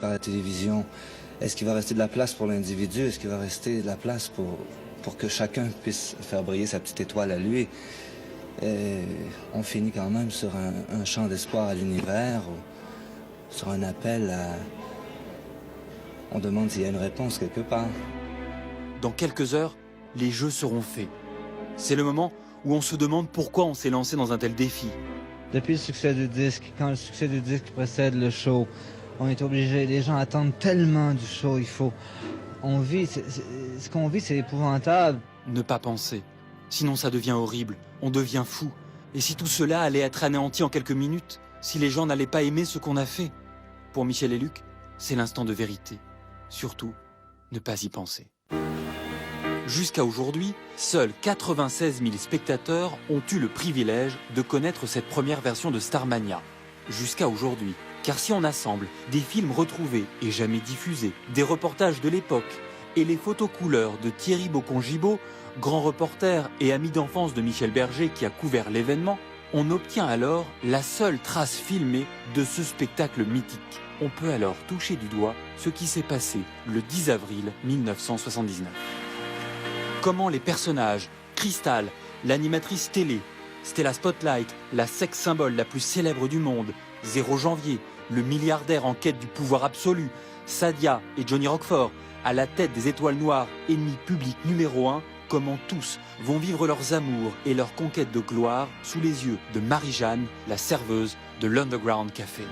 par la télévision, est-ce qu'il va rester de la place pour l'individu? Est-ce qu'il va rester de la place pour que chacun puisse faire briller sa petite étoile à lui? Et on finit quand même sur un chant d'espoir à l'univers, sur un appel à... On demande s'il y a une réponse quelque part. Dans quelques heures, les jeux seront faits. C'est le moment où on se demande pourquoi on s'est lancé dans un tel défi. Depuis le succès du disque, quand le succès du disque précède le show, on est obligé, les gens attendent tellement du show, on vit, ce qu'on vit c'est épouvantable. Ne pas penser, sinon ça devient horrible, on devient fou. Et si tout cela allait être anéanti en quelques minutes, si les gens n'allaient pas aimer ce qu'on a fait? Pour Michel et Luc, c'est l'instant de vérité. Surtout, ne pas y penser. Jusqu'à aujourd'hui, seuls 96 000 spectateurs ont eu le privilège de connaître cette première version de Starmania. Jusqu'à aujourd'hui, car si on assemble des films retrouvés et jamais diffusés, des reportages de l'époque et les photos couleurs de Thierry Bocon-Gibaud, grand reporter et ami d'enfance de Michel Berger qui a couvert l'événement, on obtient alors la seule trace filmée de ce spectacle mythique. On peut alors toucher du doigt ce qui s'est passé le 10 avril 1979. Comment les personnages, Cristal, l'animatrice télé, Stella Spotlight, la sex symbole la plus célèbre du monde, 0 janvier, le milliardaire en quête du pouvoir absolu, Sadia et Johnny Roquefort, à la tête des Étoiles Noires, ennemis publics numéro 1, comment tous vont vivre leurs amours et leurs conquêtes de gloire sous les yeux de Marie-Jeanne, la serveuse de l'Underground Café.